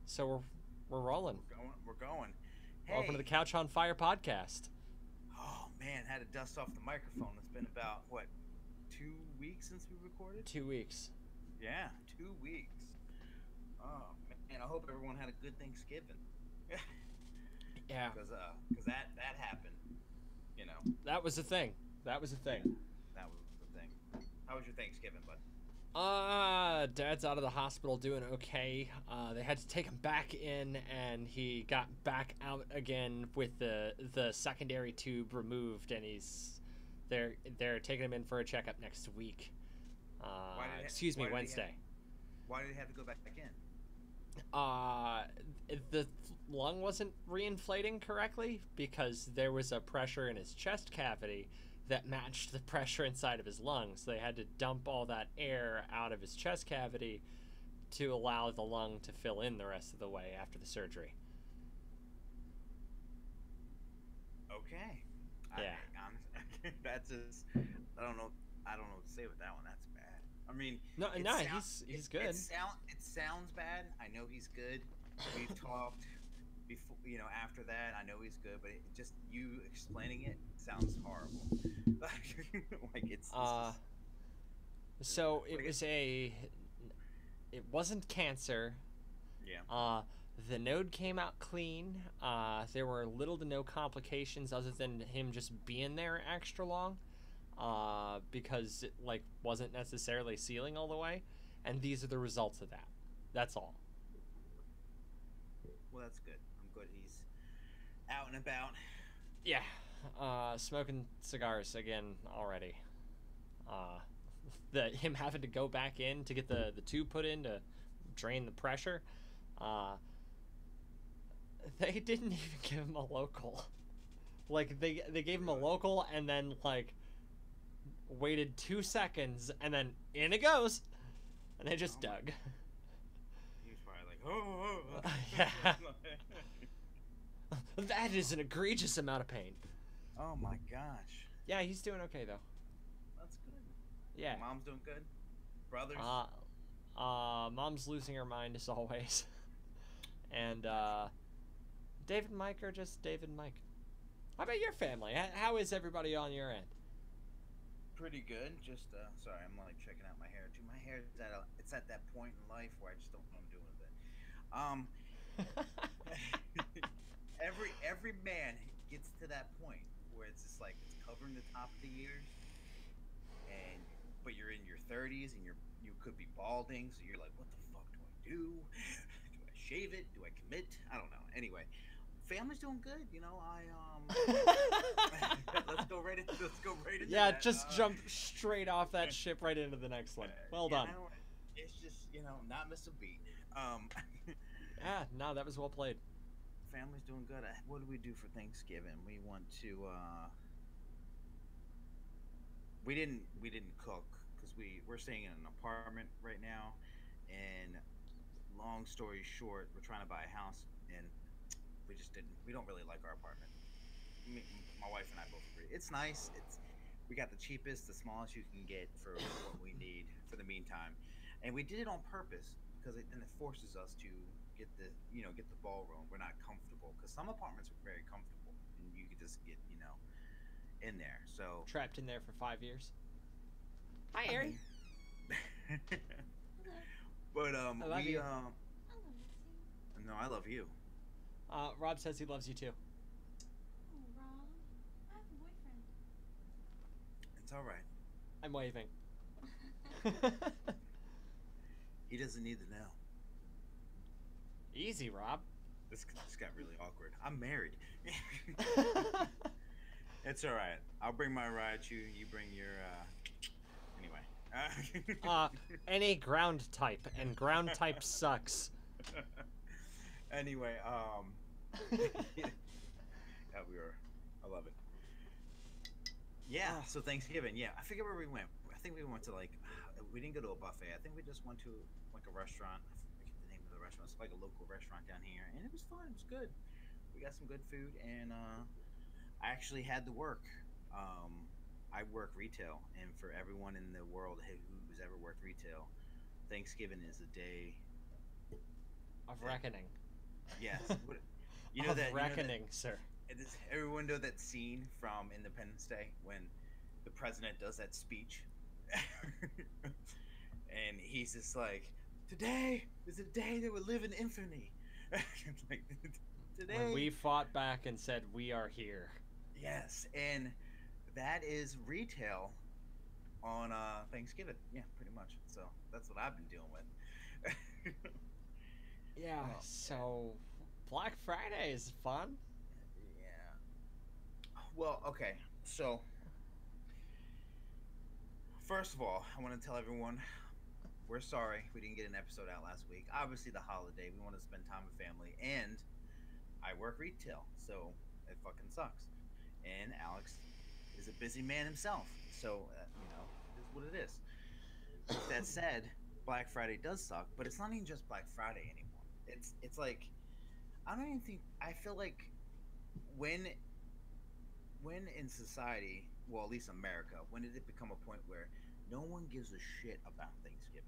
So we're rolling. We're going. Welcome to the Hey. Couch on Fire podcast. Oh man, had to dust off the microphone. It's been about what, 2 weeks since we recorded? 2 weeks. Yeah, 2 weeks. Oh man, I hope everyone had a good Thanksgiving. Yeah, Cause that happened. You know, that was the thing. That was the yeah, thing. that was the thing. How was your Thanksgiving, bud? Dad's out of the hospital doing okay. They had to take him back in, and he got back out again with the secondary tube removed, and they're taking him in for a checkup next week. Excuse me, Why did he Wednesday. why did he have to go back in? uh the lung wasn't reinflating correctly because there was a pressure in his chest cavity that matched the pressure inside of his lungs. So they had to dump all that air out of his chest cavity to allow the lung to fill in the rest of the way after the surgery. Okay. Yeah. That's just I don't know what to say with that one. That's bad. I mean, No, it no, sound he's good. it sounds bad. I know he's good. We've talked before, after that. I know he's good, but just you explaining it sounds horrible. Like it's uh just so it like was a it wasn't cancer. yeah. Uh, the node came out clean. There were little to no complications other than him just being there extra long, because it like wasn't necessarily sealing all the way, and these are the results of that. That's all. Well, that's good. I'm good. He's out and about. Yeah. Smoking cigars again already. Uh, the him having to go back in to get the tube put in to drain the pressure. Uh, they didn't even give him a local. Like they gave him a Really? local and then like waited 2 seconds and then in it goes, and they just Oh my! dug. He was probably like, oh. Yeah, that is an egregious amount of pain. Oh my gosh. Yeah, he's doing okay though. That's good. Yeah. Mom's doing good. Brothers. Uh, Mom's losing her mind as always, and David and Mike are just David and Mike. How about your family? How is everybody on your end? Pretty good. Just sorry, I'm like checking out my hair too. My hair is it's at that point in life where I just don't know what I'm doing with it. Every man gets to that point where it's just like it's covering the top of the ears, and but you're in your 30s and you could be balding, so you're like, what the fuck do I do? Do I shave it? Do I commit? I don't know. Anyway, family's doing good. Let's go right into Yeah, that. just jump straight off that ship right into the next one. Well Yeah, done. it's just not miss a beat. Yeah, no, that was well played. Family's doing good. What do we do for Thanksgiving? We want to. We didn't cook because we're staying in an apartment right now, and long story short, we're trying to buy a house, and we just didn't. We don't really like our apartment. My wife and I both agree. It's nice. We got the cheapest, the smallest you can get for what we need for the meantime, and we did it on purpose because then it forces us to get the ball rolling. We're not comfortable because some apartments are very comfortable and you could just get in there. So Trapped in there for 5 years. Hi, I Ari. mean, Hello. but I love we you. I love you too. no, I love you. Rob says he loves you too. Oh, Rob. I have a boyfriend. It's all right. I'm waving. He doesn't need to know. Easy, Rob. This got really awkward. I'm married. It's all right. I'll bring my ride. You bring your. Anyway. Any ground type, and ground type sucks. Anyway, yeah, I love it. Yeah. So Thanksgiving. Yeah, I forget where we went. I think we went to we didn't go to a buffet. I think we just went to like a restaurant. I forget the name of the restaurant. It's like a local restaurant down here, and it was fun. It was good. We got some good food, and I actually had to work. I work retail, and for everyone in the world who's ever worked retail, Thanksgiving is a day Of reckoning. Yes. Of reckoning, sir. Everyone know that scene from Independence Day when the president does that speech, and he's just like, "Today is a day that will live in infamy." Like, today. When we fought back and said we are here. Yes, and that is retail on Thanksgiving. Yeah, pretty much. So that's what I've been dealing with. Yeah. Oh, So Black Friday is fun. yeah. Well, okay. So first of all, I want to tell everyone we're sorry we didn't get an episode out last week. Obviously, the holiday. We want to spend time with family, and I work retail, so it fucking sucks. And Alex is a busy man himself, so it is what it is. With that said, Black Friday does suck, but it's not even just Black Friday anymore. It's like I don't even think I feel like when when in society, well, at least America, when did it become a point where no one gives a shit about Thanksgiving?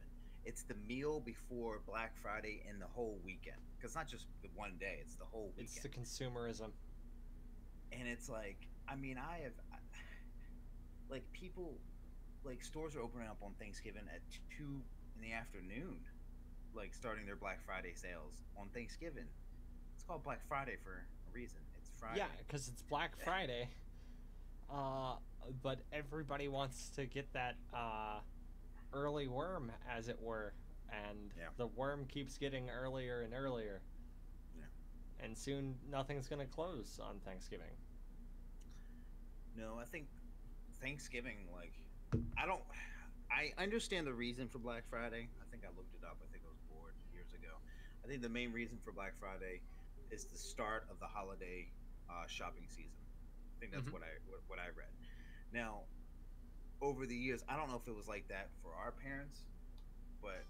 It's the meal before Black Friday and the whole weekend. Because it's not just the one day; it's the whole weekend. It's the consumerism. And it's like, I mean, like people, like stores are opening up on Thanksgiving at 2 in the afternoon, like starting their Black Friday sales on Thanksgiving. It's called Black Friday for a reason. It's Friday. Yeah, because it's Black Friday. But everybody wants to get that early worm, as it were, and Yeah. the worm keeps getting earlier and earlier. Yeah. And soon nothing's gonna close on Thanksgiving. No, I think Thanksgiving, like, I don't. I understand the reason for Black Friday. I think I looked it up. I think I was bored years ago. I think the main reason for Black Friday is the start of the holiday shopping season. I think that's Mhm. what I read. Now, over the years, I don't know if it was like that for our parents, but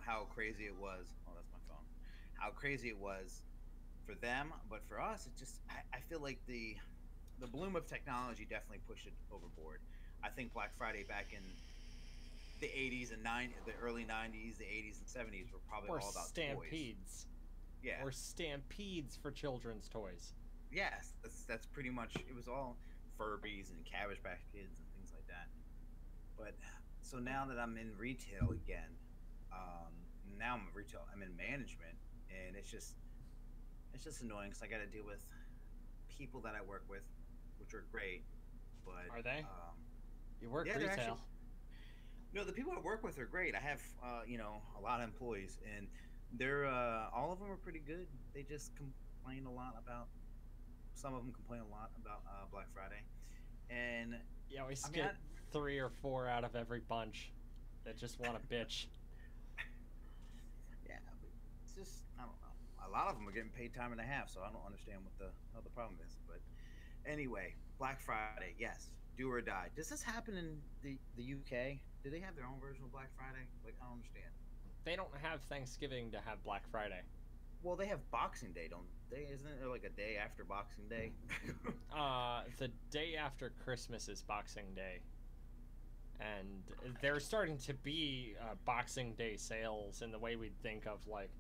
how crazy it was. Oh, that's my phone. How crazy it was for them, but for us, it just I feel like the bloom of technology definitely pushed it overboard. I think Black Friday back in the 80s and the early 90s, the 80s and 70s were probably Or all about toys. stampedes. Yeah. Or stampedes for children's toys. Yes, that's pretty much it was all Furbies and Cabbage Patch Kids and things like that. But so now that I'm in retail again, um, now I'm in management, and it's just annoying because I got to deal with people that I work with, which are great, but Are they? You work yeah, they're retail. actually no, the people I work with are great. I have a lot of employees, and they're all of them are pretty good. They just complain a lot about. Some of them complain a lot about Black Friday, and You always I mean, get 3 or 4 out of every bunch that just want to bitch. yeah, but it's just I don't know. A lot of them are getting paid time and a half, so I don't understand what the problem is. But anyway, Black Friday, yes, do or die. Does this happen in the UK? Do they have their own version of Black Friday? Like I don't understand. They don't have Thanksgiving to have Black Friday. Well, they have Boxing Day, don't they? Isn't there like a day after Boxing Day? The day after Christmas is Boxing Day. And they're starting to be Boxing Day sales in the way we'd think of, like,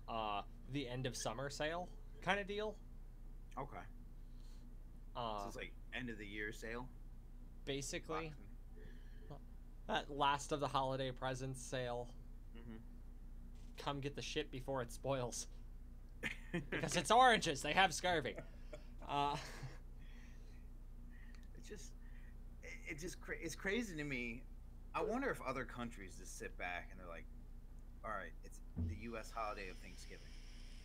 Yeah. The end of summer sale kind of deal. Okay. So it's like end of the year sale. Basically, Boxing. that last of the holiday presents sale. Mm-hmm. Come get the shit before it spoils. Because it's oranges. They have scurvy. It's crazy to me. I wonder if other countries just sit back and they're like, all right, it's the U.S. holiday of Thanksgiving.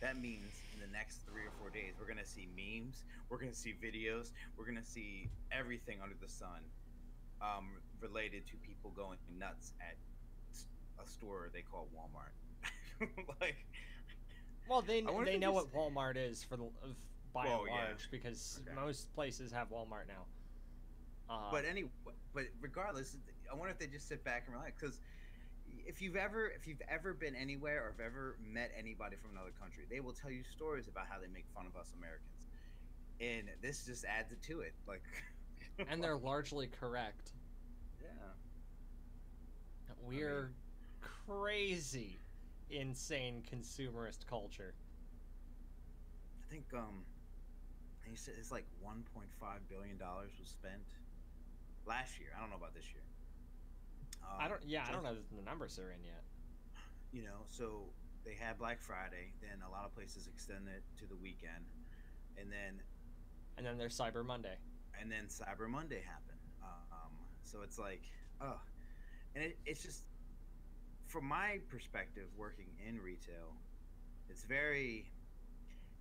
That means in the next 3 or 4 days, we're gonna see memes, we're gonna see videos, we're gonna see everything under the sun, related to people going nuts at a store they call Walmart. Like, well, they I wonder if know just- what Walmart is by Well, and yeah. large because Okay. most places have Walmart now. But regardless, I wonder if they just sit back and relax. Because if you've ever been anywhere or have ever met anybody from another country, they will tell you stories about how they make fun of us Americans, and this just adds it to it. Like, And they're largely correct. yeah, We're crazy insane consumerist culture. I think he said it's like 1.5 billion dollars was spent last year. I don't know about this year. I don't know that the numbers are in yet. So they had Black Friday, then a lot of places extend it to the weekend, and then And then there's Cyber Monday. Cyber Monday happened. So it's like, oh, and it's just from my perspective, working in retail, it's very,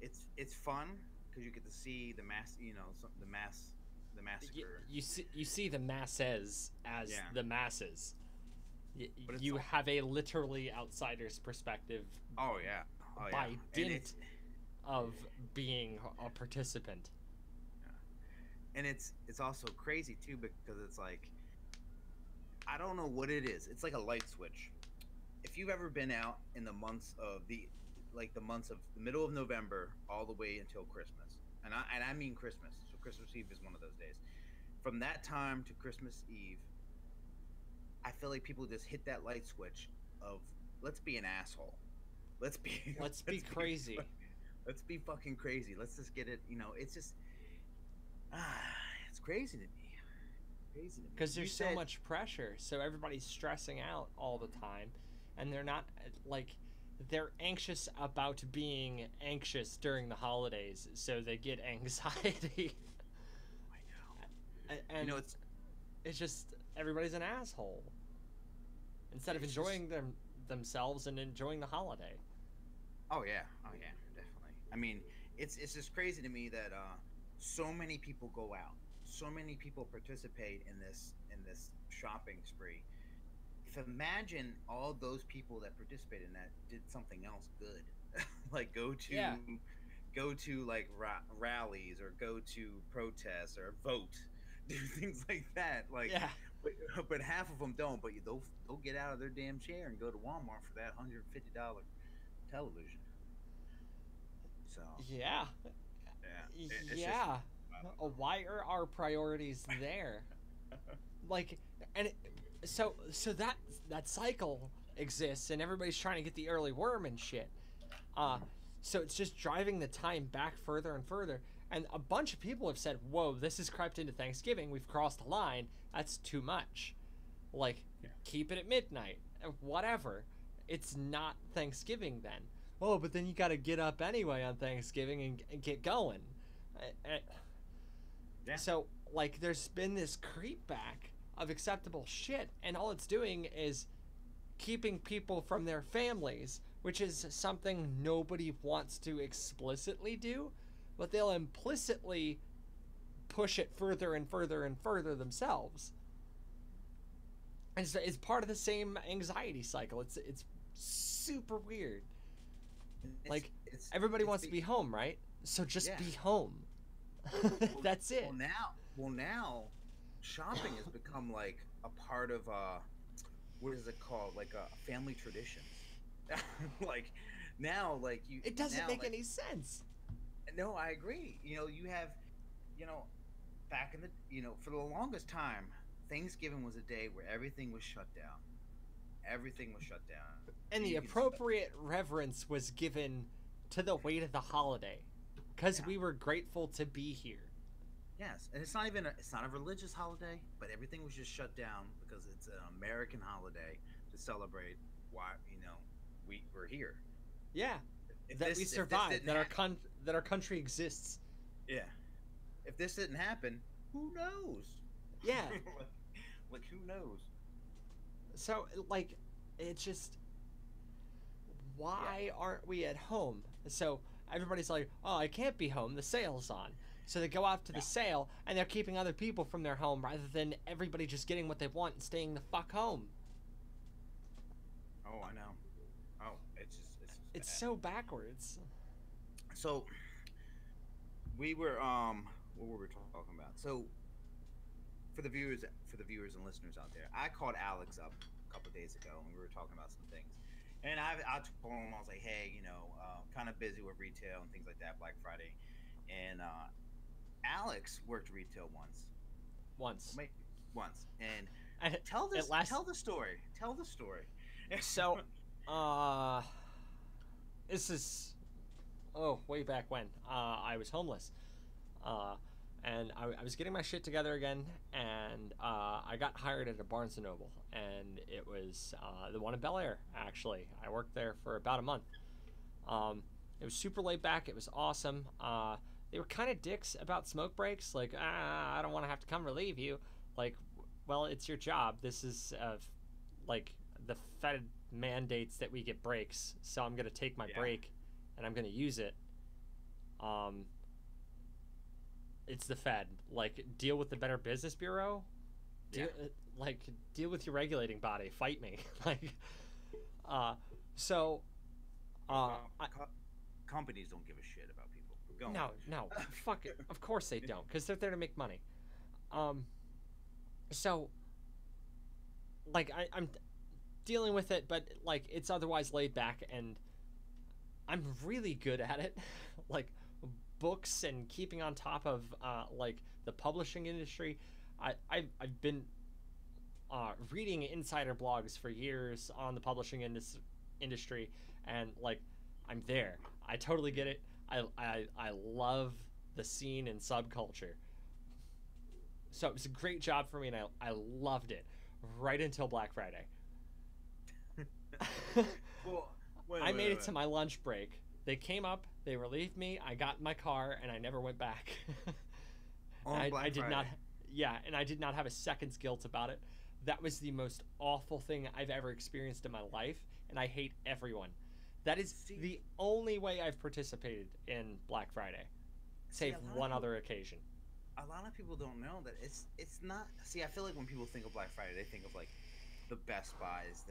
it's fun because you get to see the the massacre. You see the masses as Yeah. the masses. But it's You all- have a literally outsider's perspective Oh yeah, oh by yeah, and dint of being a participant. it's also crazy too because it's like I don't know what it is. It's like a light switch. If you've ever been out in the months of the months of the middle of November all the way until Christmas, and I mean Christmas. So Christmas Eve is one of those days. From that time to Christmas Eve, I feel like people just hit that light switch of let's be an asshole. Let's be Let's be crazy. Let's be fucking crazy. Let's just get it. It's just it's crazy to me. Crazy to me. Because You there's so said- much pressure, so everybody's stressing out all the time, and they're not like they're anxious about being anxious during the holidays, so they get anxiety. I know. And It's it's just everybody's an asshole instead of It's enjoying themselves and enjoying the holiday. oh yeah, definitely. I mean, it's just crazy to me that so many people go out, so many people participate in this shopping spree. If imagine all those people that participate in that did something else good, like Yeah. go to like rallies or go to protests or vote, do things like that. Like, Yeah. but half of them don't. But they'll get out of their damn chair and go to Walmart for that $150 television. So Yeah. yeah, it's just- Yeah. I don't know. Why are our priorities there? Like, and so that cycle exists, and everybody's trying to get the early worm and shit. So it's just driving the time back further and further. And a bunch of people have said, "Whoa, this has crept into Thanksgiving. We've crossed the line. That's too much. Like, Yeah. keep it at midnight. Whatever. It's not Thanksgiving then. Oh, but then you got to get up anyway on Thanksgiving and get going." Yeah. So, like, there's been this creep back of acceptable shit, and all it's doing is keeping people from their families, which is something nobody wants to explicitly do, but they'll implicitly push it further and further and further themselves. And it's part of the same anxiety cycle. It's super weird. Like, everybody wants to be home, right? So just Yeah. be home. That's it. Well, now, shopping has become like a part of what is it called? Like a family tradition. Like now, like you. It doesn't now, make like- any sense. No, I agree. You have, back in the, for the longest time, Thanksgiving was a day where everything was shut down. Everything was shut down. And the You could- appropriate reverence was given to the weight of the holiday, because Yeah. we were grateful to be here. Yes, and it's not a religious holiday, but everything was just shut down because it's an American holiday to celebrate why we're here. Yeah, If that this- we if this survived, didn't that our hap- that our country exists. yeah. If this didn't happen, who knows? Yeah. like who knows? So, like, it's just, why aren't we at home? So everybody's like, "Oh, I can't be home. The sale's on." So they go out to the Yeah. sale, and they're keeping other people from their home rather than everybody just getting what they want and staying the fuck home. Oh, I know. Oh, It's bad. so backwards. So we were what were we talking about? So for the viewers and listeners out there, I called Alex up a couple days ago and we were talking about some things. And I told him, I was like, hey, kind of busy with retail and things like that, Black Friday. And Alex worked retail once. And Tell it lasts- tell the story. Tell the story. So, this is, oh, way back when. I was homeless. And I was getting my shit together again, and I got hired at a Barnes & Noble, and it was the one in Bel Air, actually. I worked there for about a month. It was super laid back. It was awesome. They were kind of dicks about smoke breaks, like, I don't want to have to come relieve you. Like, well, it's your job. This is, like, the Fed mandates that we get breaks, so I'm going to take my break, and I'm going to use it. It's the Fed. Like, deal with the Better Business Bureau. Deal with your regulating body. Fight me. Like, companies don't give a shit about people. Go no, fuck it. Of course they don't, because they're there to make money. So, like, I'm dealing with it, but like, it's otherwise laid back, and I'm really good at it. Like, books and keeping on top of like the publishing industry. I've been reading insider blogs for years on the publishing industry, and like, I'm there. I totally get it. I love the scene and subculture. So it was a great job for me, and I loved it right until Black Friday. Well, I made it to my lunch break. They came up, they relieved me, I got in my car, and I never went back. I did not, and I did not have a second's guilt about it. That was the most awful thing I've ever experienced in my life, and I hate everyone. That is the only way I've participated in Black Friday, save one other occasion. A lot of people don't know that it's not. See, I feel like when people think of Black Friday, they think of like the Best Buys,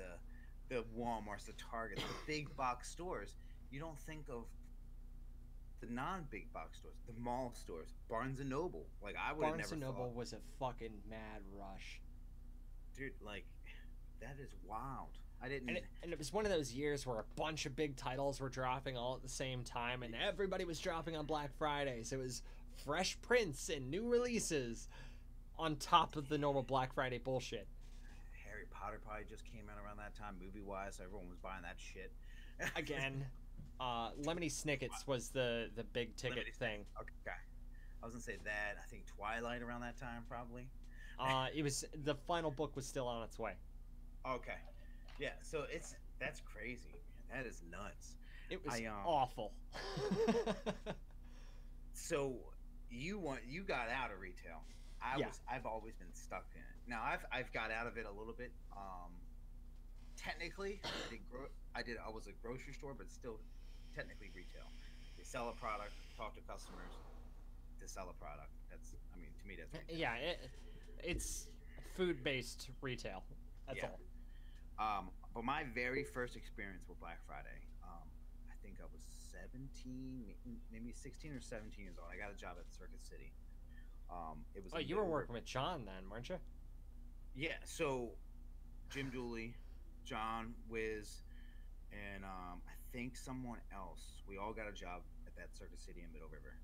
the Walmarts, the Targets, the big box stores. You don't think of the non-big box stores, the mall stores, Barnes & Noble. Like, I would have never thought. Barnes & Noble was a fucking mad rush. Dude, like, that is wild. I didn't... And it was one of those years where a bunch of big titles were dropping all at the same time, and everybody was dropping on Black Fridays. It was fresh prints and new releases on top of the normal Black Friday bullshit. Harry Potter probably just came out around that time, movie-wise, so everyone was buying that shit. Again... Lemony Snicket's was the big ticket thing. Okay. I was gonna say that. I think Twilight around that time, probably. It was, the final book was still on its way. Okay. Yeah, so that's crazy. That is nuts. It was awful. So you got out of retail. I've always been stuck in it. Now I've got out of it a little bit. Technically, I was a grocery store, but still technically retail. They sell a product, talk to customers to sell a product. That's, I mean, to me, that's retail. Yeah, it's food-based retail. That's all. But my very first experience with Black Friday, I think I was 17, maybe 16 or 17 years old. I got a job at Circuit City. It was. Oh, you were working with John then, weren't you? Yeah. So, Jim Dooley, John, Wiz, and I think someone else. We all got a job at that Circuit City in Middle River.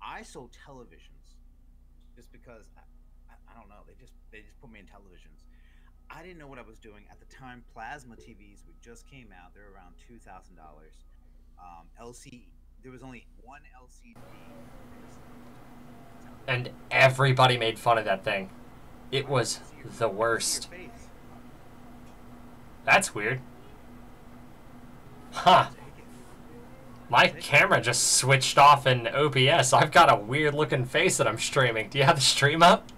I sold televisions just because I don't know. They just put me in televisions. I didn't know what I was doing at the time. Plasma TVs just came out. They're around $2,000. LCD. There was only one LCD. And everybody made fun of that thing. It was the worst. That's weird. Huh. My camera just switched off in OBS. I've got a weird looking face that I'm streaming. Do you have the stream up?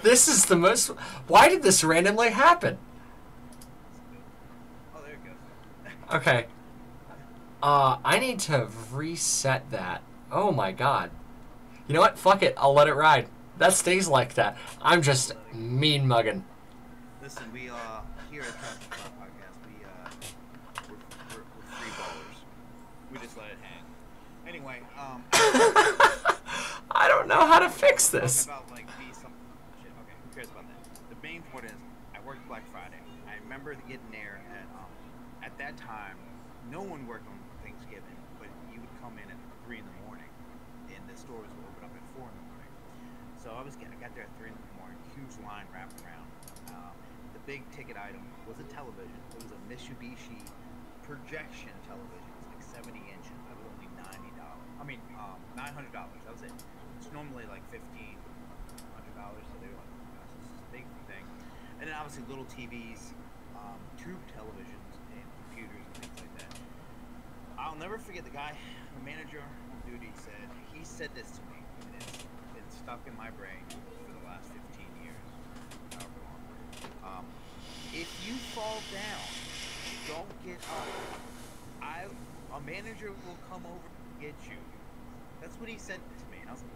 This is the most... Why did this randomly happen? Oh, there it goes. Okay. I need to reset that. Oh my god. You know what? Fuck it. I'll let it ride. That stays like that. I'm just mean mugging. Listen, we here at Traffic Talk Podcast, we're free ballers. We just let it hang. Anyway, I don't know how to fix this. About like shit. Okay, who cares about that? The main point is, I worked Black Friday. I remember getting there at that time, no one worked on Thanksgiving, but you would come in at 3 in the morning, and the stores would open up at 4 in the morning. So I got there at 3 in the morning, huge line wrapped around. The big ticket item was a television. It was a Mitsubishi projection television. It was like 70 inches. That was only $90. I mean, $900. That was it. It's normally like $1,500. So they were like, oh gosh, this is a big thing. And then obviously little TVs, tube televisions, and computers and things like that. I'll never forget the guy, the manager on duty said this to me, and it's been stuck in my brain for the last 15 years, however long. If you fall down, don't get up. A manager will come over and get you. That's what he said to me, and I was like,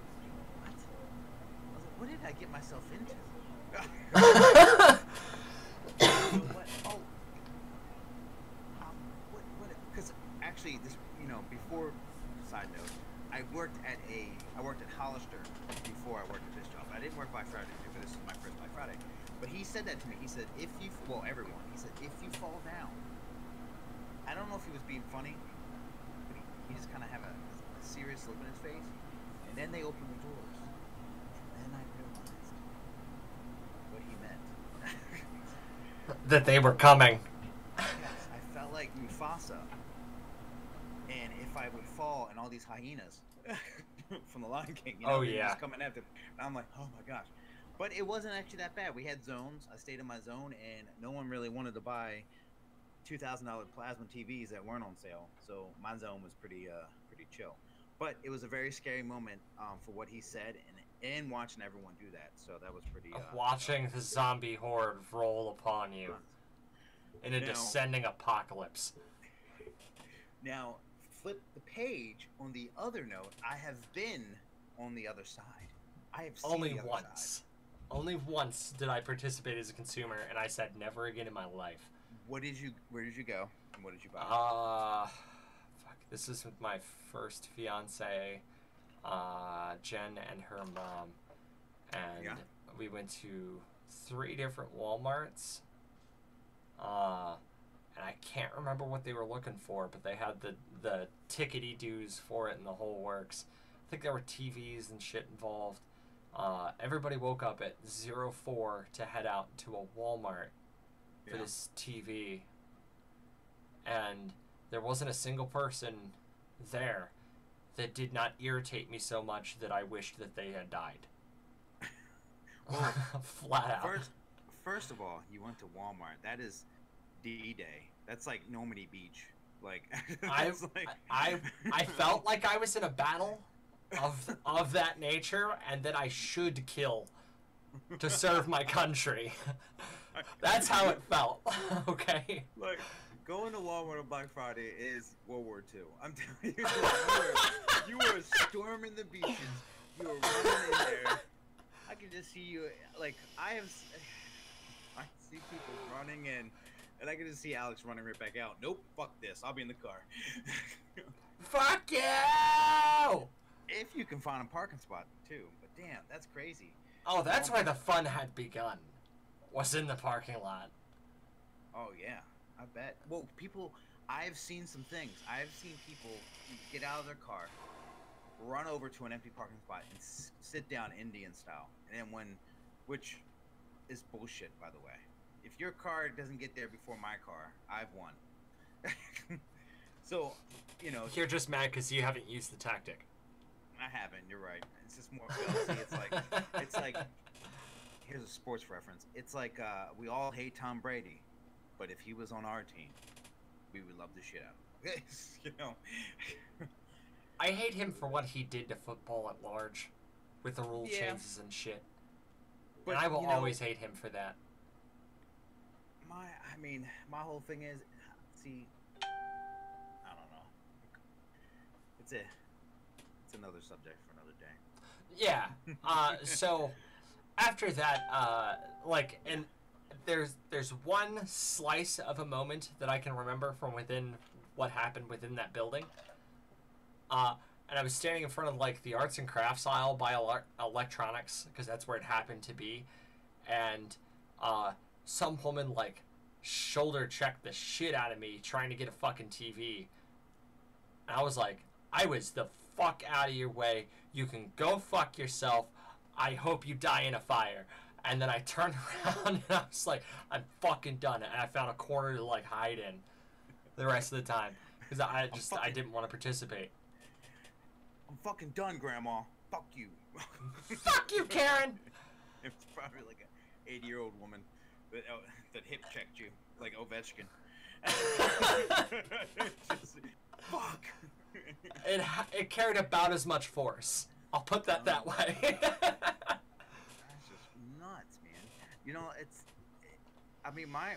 what? I was like, what did I get myself into? What? Oh. What? Because actually, this, before, side note, I worked at Hollister before I worked at this job. I didn't work Black Friday, but this is my first Black Friday. But he said that to me. He said, everyone, he said, if you fall down, I don't know if he was being funny, but he just kind of had a serious look on his face. And then they opened the doors. And then I realized what he meant. That they were coming. Yes, I felt like Mufasa. And if I would fall and all these hyenas from the Lion King, just coming after, and I'm like, oh my gosh. But it wasn't actually that bad. We had zones. I stayed in my zone, and no one really wanted to buy $2,000 plasma TVs that weren't on sale. So my zone was pretty chill. But it was a very scary moment for what he said, and watching everyone do that. So that was pretty. Watching the zombie horde roll upon you in a descending apocalypse. Now, flip the page. On the other note, I have been on the other side. I have seen only the other once. side. Only once did I participate as a consumer, and I said never again in my life. Where did you go? And what did you buy? Fuck. This is with my first fiance, Jen, and her mom, and we went to 3 different Walmarts. And I can't remember what they were looking for, but they had the tickety-doos for it and the whole works. I think there were TVs and shit involved. Everybody woke up at 04 to head out to a Walmart for this TV. And there wasn't a single person there that did not irritate me so much that I wished that they had died. Well, flat out. First of all, you went to Walmart. That is D-Day. That's like Normandy Beach. Like I felt like I was in a battle of that nature, and that I should kill to serve my country. That's how it felt. Okay. Like, going to Walmart on Black Friday is World War II. I'm telling you, you were storming the beaches. You were running in there. I can just see you. Like, I see people running in, and I can just see Alex running right back out. Nope, fuck this. I'll be in the car. Fuck you! If you can find a parking spot too, but damn, that's crazy. Oh, that's where the fun had begun. Was in the parking lot. Oh yeah, I bet. Well, I've seen some things. I've seen people get out of their car, run over to an empty parking spot, and sit down Indian style. And then which is bullshit, by the way. If your car doesn't get there before my car, I've won. So, You're just mad because you haven't used the tactic. I haven't. You're right. It's just more jealousy. It's like. Here's a sports reference. It's like we all hate Tom Brady, but if he was on our team, we would love the shit out of him. I hate him for what he did to football at large, with the rule changes and shit. But and I will always hate him for that. My whole thing is, see, I don't know. It's another subject for another day. Yeah. So after that, and there's one slice of a moment that I can remember from within what happened within that building. And I was standing in front of the arts and crafts aisle by electronics, because that's where it happened to be, and some woman shoulder checked the shit out of me trying to get a fucking TV. And I was like, I was the fuck out of your way. You can go fuck yourself. I hope you die in a fire. And then I turned around and I was like, I'm fucking done. And I found a corner to like hide in the rest of the time because I didn't want to participate. I'm fucking done, Grandma. Fuck you. Fuck you, Karen. It's probably like an 80-year-old woman that hip checked you like Ovechkin. Fuck. It carried about as much force. I'll put that way. That's just nuts, man. You know, I mean, my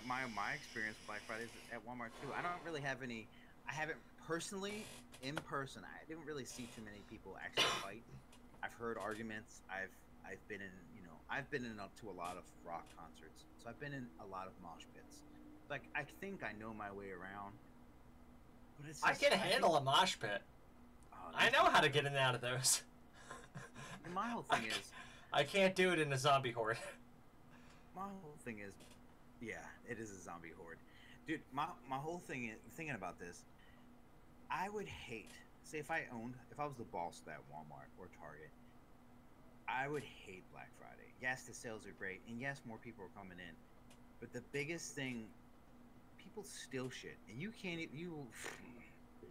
experience with Black Friday is at Walmart too. I don't really have any. I haven't personally, in person. I didn't really see too many people actually fight. I've heard arguments. I've been in, I've been to a lot of rock concerts, so I've been in a lot of mosh pits. Like, I think I know my way around. But it's just, I can handle a mosh pit. I know how to get in and out of those. My whole thing is, I can't do it in a zombie horde. my whole thing is, yeah, it is a zombie horde, dude. My whole thing is thinking about this. I would hate, say, if I was the boss of that Walmart or Target, I would hate Black Friday. Yes, the sales are great, and yes, more people are coming in. But the biggest thing, people steal shit, and you can't even.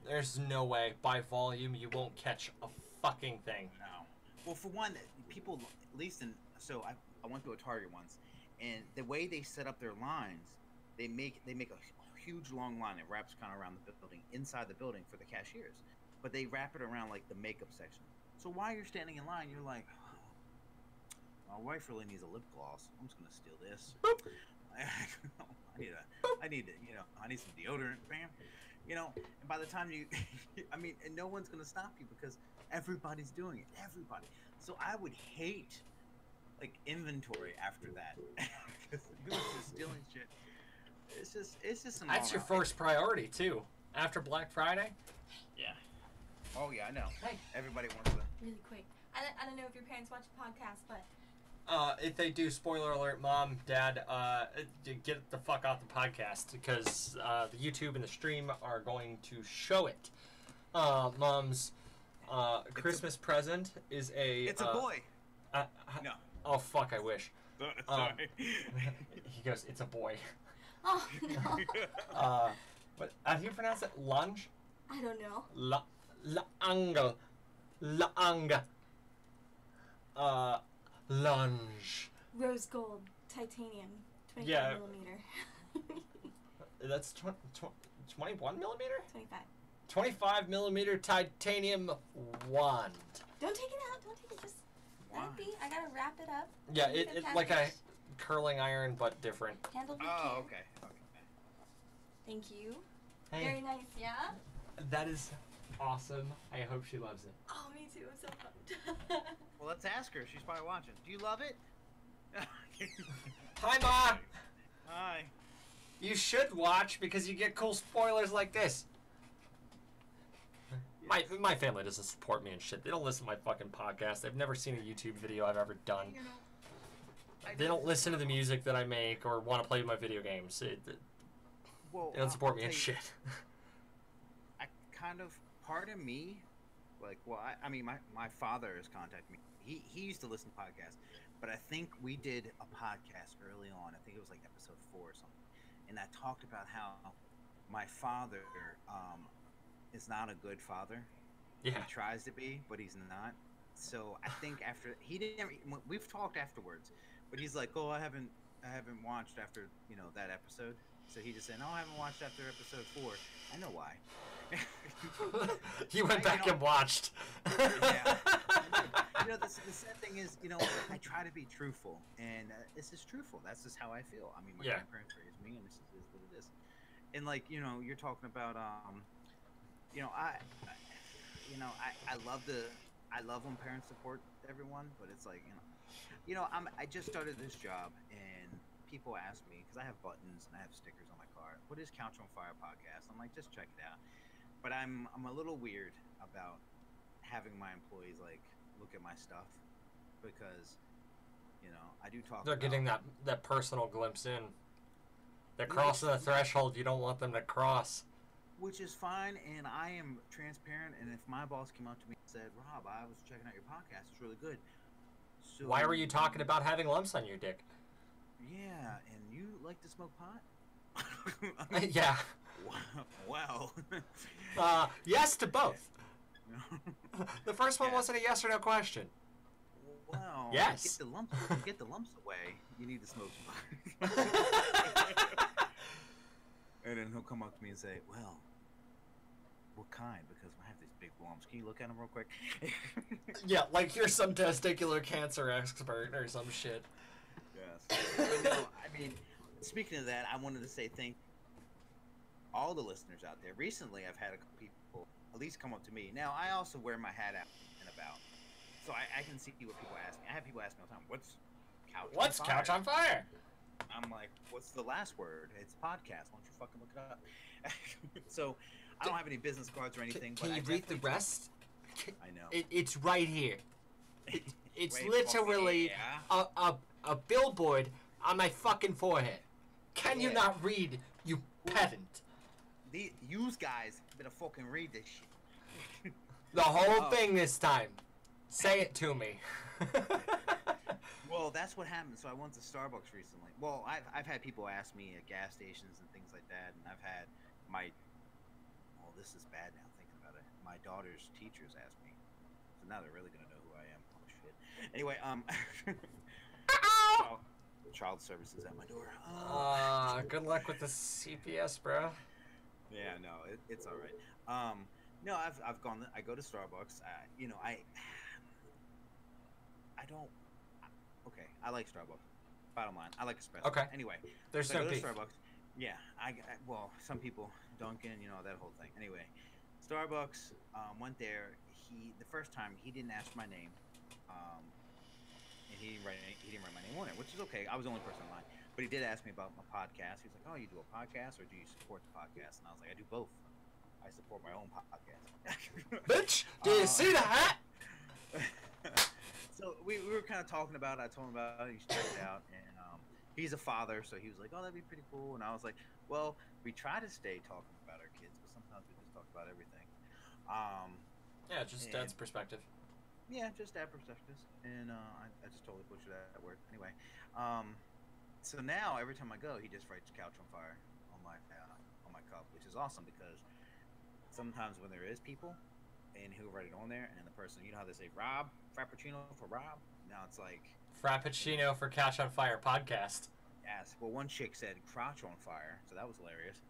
There's no way by volume you won't catch a fucking thing. No. Well, for one, people, at least so I went to a Target once, and the way they set up their lines, they make a huge long line. It wraps kind of around the building, inside the building for the cashiers, but they wrap it around like the makeup section. So while you're standing in line, you're like, oh, my wife really needs a lip gloss. I'm just gonna steal this. I need some deodorant, bam. And by the time and no one's gonna stop you because everybody's doing it. Everybody. So I would hate like inventory after that because people are just stealing shit. It's just. That's your first priority too. After Black Friday. Yeah. Oh yeah, I know. Hey. Everybody wants to. Really quick. I don't know if your parents watch the podcast, but If they do, spoiler alert, Mom, Dad, get the fuck off the podcast because the YouTube and the stream are going to show it. Mom's Christmas present is a. It's a boy. No. Oh fuck! I wish. Sorry. He goes, "It's a boy." oh no, What? How do you pronounce it? Lunge? I don't know. Lange. Lunge. Rose gold, titanium, 25 Yeah. millimeter. That's 21 millimeter? 25. 25 millimeter titanium wand. Don't take it out. Don't take it. Just let it be. I gotta wrap it up. Yeah, Keep it's the like a package curling iron, but different. handled with Oh, care. okay. Thank you. Hey, Very nice. Yeah. that is awesome. I hope she loves it. Oh, me too. I'm so pumped. Well, let's ask her. She's probably watching. Do you love it? Hi, Ma! Hi. You should watch because you get cool spoilers like this. My family doesn't support me and shit. They don't listen to my fucking podcast. They've never seen a YouTube video I've ever done. They don't listen to the music that I make or want to play my video games. They don't support me in shit. I kind of, part of me, like, well, I mean, my father has contacted me. He used to listen to podcasts, but I think we did a podcast early on. I think it was like episode 4 or something. And I talked about how my father is not a good father. Yeah. He tries to be, but he's not. So I think after we've talked afterwards, but he's like, oh, I haven't watched after that episode. So he just said, no, I haven't watched after episode 4. I know why. You went back and watched. Yeah. The sad thing is, I try to be truthful, and this is truthful. That's just how I feel. I mean, my grandparents raised me, and this is what it is. And like, you're talking about, I love when parents support everyone, but it's like, I just started this job, and people ask me because I have buttons and I have stickers on my car. What is Couch on Fire podcast? I'm like, just check it out. But I'm a little weird about having my employees like look at my stuff because I do talk. They're getting that personal glimpse in. They're crossing the threshold you don't want them to cross. Which is fine, and I am transparent. And if my boss came up to me and said, "Rob, I was checking out your podcast; it's really good," So Why were you talking about having lumps on your dick? Yeah, and you like to smoke pot? Yeah. Wow. Yes to both. The first one wasn't a yes or no question. Wow. Yes. Get the lumps away. You need to smoke some pot. And then he'll come up to me and say, "Well, what kind? Because I have these big lumps. Can you look at them real quick?" Yeah, like you're some testicular cancer expert or some shit. Yes. But no, I mean, speaking of that, I wanted to say thank all the listeners out there. Recently, I've had a couple people at least come up to me. Now, I also wear my hat out and about, so I can see what people ask me. I have people ask me all the time, "What's What's on fire?" Couch on Fire? I'm like, "What's the last word? It's podcast. Why don't you fucking look it up?" So, I don't have any business cards or anything. Can but you I read the definitely- rest? I know. It's right here. It's Right, literally yeah. a billboard on my fucking forehead. Can you Yeah. not read, you pedant? Yous guys better fucking read this shit. The whole Oh. thing this time. Say it to me. Well, that's what happened. So I went to Starbucks recently. Well, I've had people ask me at gas stations and things like that, and I've had my, well, this is bad now thinking about it. My daughter's teachers ask me, so now they're really gonna know who I am. Oh shit. Anyway, child services at my door. Good luck with the CPS, bro. Yeah, no, it's all right. No, I've gone. I go to Starbucks. You know, I don't. Okay, I like Starbucks. Bottom line, I like espresso. Okay. Anyway, There's so I no go to beef. Starbucks. Yeah, well, some people, Dunkin', you know, that whole thing. Anyway, Starbucks. Went there. The first time he didn't ask my name. And he didn't write my name on it, which is okay. I was the only person in line. But he did ask me about my podcast. He was like, "Oh, you do a podcast, or do you support the podcast?" And I was like, "I do both. I support my own podcast." Bitch, do you see that? So we were kind of talking about it. I told him about it. He should check it out. And he's a father, so he was like, "Oh, that'd be pretty cool." And I was like, "Well, we try to stay talking about our kids, but sometimes we just talk about everything." Yeah, just dad's perspective. Yeah, just that perspectives. And I just totally butchered that word. Anyway, so now every time I go, he just writes "Couch on Fire" on my cup, which is awesome because sometimes when there is people, and he'll write it on there, and the person, you know how they say Rob, Frappuccino for Rob. Now it's like Frappuccino for Couch on Fire podcast. yes. Well, one chick said "Crotch on Fire," so that was hilarious.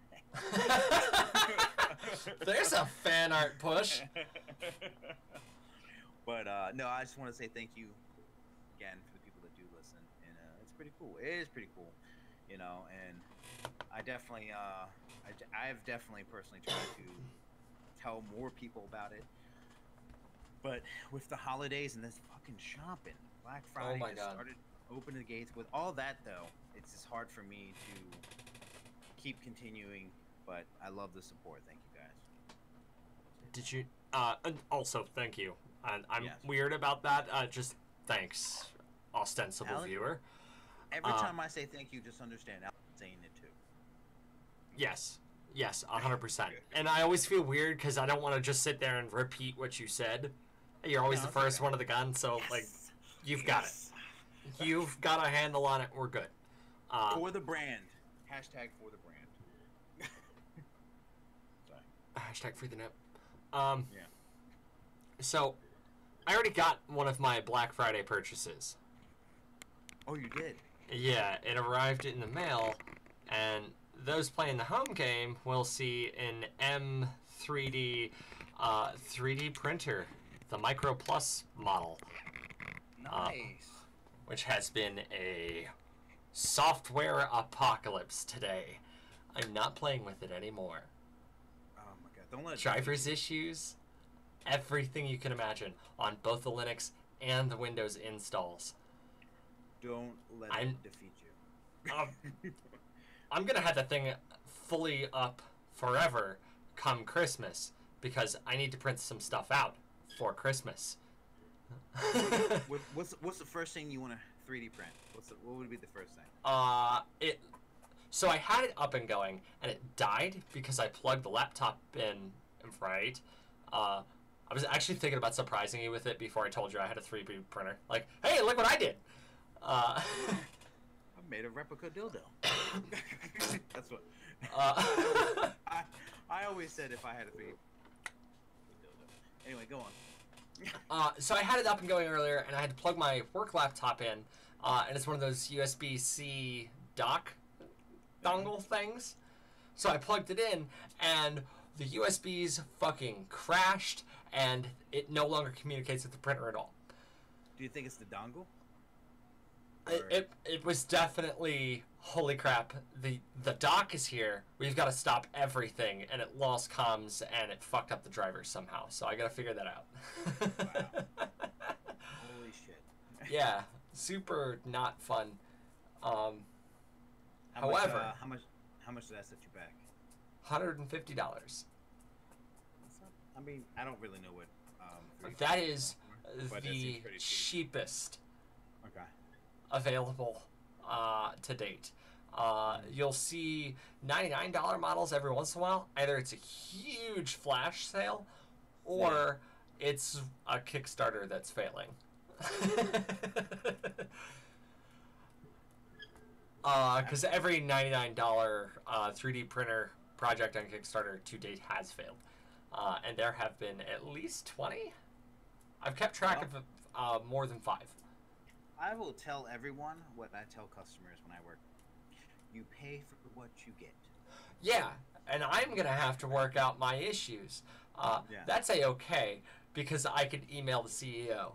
There's a fan art push. But no, I just want to say thank you again for the people that do listen, and it's pretty cool. It is pretty cool, you know. And I definitely, I've definitely personally tried to tell more people about it. But with the holidays and this fucking shopping, Black Friday my just God. started opening the gates. With all that though, it's just hard for me to keep continuing. But I love the support. Thank you guys. Did you? And also, thank you. And I'm Yes. weird about that. Just thanks, ostensible Alex? viewer. Every time I say thank you, just understand I'm saying it too. Yes, 100%. And I always feel weird because I don't want to just sit there and repeat what you said. You're always No, the it's first okay. one of the gun, so like, Yes. you've got it. You've got a handle on it. We're good. For the brand. Hashtag for the brand. Sorry. Hashtag free the net. Yeah. So, I already got one of my Black Friday purchases. Oh, you did? Yeah, it arrived in the mail, and those playing the home game will see an M3D 3D printer, the Micro Plus model, Nice. which has been a software apocalypse today. I'm not playing with it anymore. Oh my god. Don't let it Drivers issues, everything you can imagine on both the Linux and the Windows installs. Don't let I'm- it defeat you. Um, I'm gonna have that thing fully up forever come Christmas because I need to print some stuff out for Christmas. What's the first thing you want to 3D print? What would be the first thing? So I had it up and going, and it died because I plugged the laptop in right. I I was actually thinking about surprising you with it before I told you I had a 3D printer. Like, hey, look what I did. I made a replica dildo. That's what. I always said if I had a 3D dildo. Anyway, go on. So I had it up and going earlier, and I had to plug my work laptop in, and it's one of those USB-C dock dongle things. So I plugged it in, and the USBs fucking crashed, and it no longer communicates with the printer at all. Do you think it's the dongle? It was definitely, holy crap, the dock is here, we've got to stop everything, and it lost comms, and it fucked up the drivers somehow, so I gotta figure that out. Wow. Holy shit. Yeah, super not fun. How However, much did that set you back? $150. I mean, I don't really know what. That is But that the seems pretty cheap. cheapest Okay. available to date. You'll see $99 models every once in a while. Either it's a huge flash sale, or it's a Kickstarter that's failing. Because every $99 3D printer project on Kickstarter to date has failed. And there have been at least 20. I've kept track of more than 5. I will tell everyone what I tell customers when I work. You pay for what you get. Yeah, and I'm going to have to work out my issues. That's a-okay, because I could email the CEO.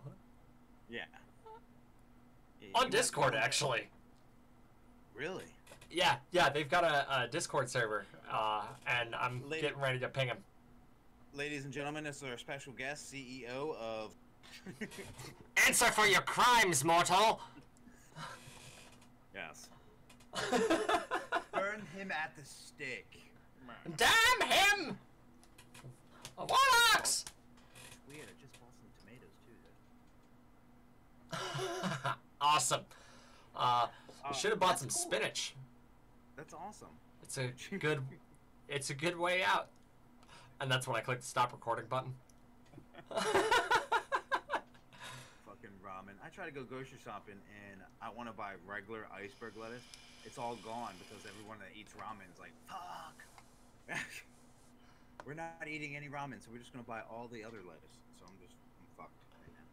Yeah. On Discord, actually. Really? Yeah, they've got a Discord server, and I'm getting ready to ping him. Ladies and gentlemen, this is our special guest, CEO of... Answer for your crimes, mortal! Yes. Burn him at the stake. Damn him! Warlocks! It's weird, I just bought some tomatoes too. Awesome. Should have bought some that's cool. spinach. That's awesome. It's a good way out. And that's when I click the stop recording button. Fucking ramen. I try to go grocery shopping and I want to buy regular iceberg lettuce. It's all gone because everyone that eats ramen is like, fuck. We're not eating any ramen, so we're just gonna buy all the other lettuce. So I'm fucked right now.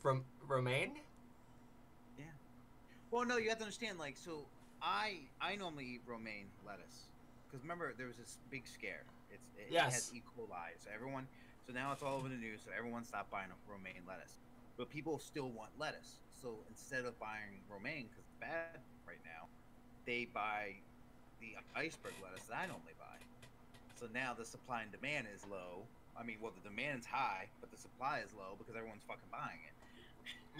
From romaine? Yeah. Well, no, you have to understand. Like, so I normally eat romaine lettuce because remember there was this big scare. It has E. coli, so now it's all over the news. So everyone stopped buying romaine lettuce, but people still want lettuce. So instead of buying romaine because it's bad right now, they buy the iceberg lettuce that I normally buy. So now the supply and demand is low. I mean, well, the demand's high, but the supply is low because everyone's fucking buying it.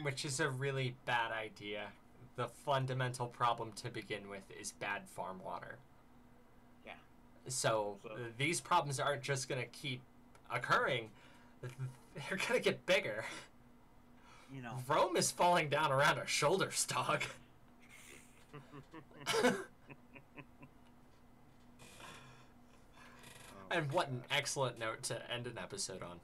Which is a really bad idea. The fundamental problem to begin with is bad farm water. Yeah. So these problems aren't just going to keep occurring. They're going to get bigger. You know. Rome is falling down around our shoulders, dog. And what an excellent note to end an episode on.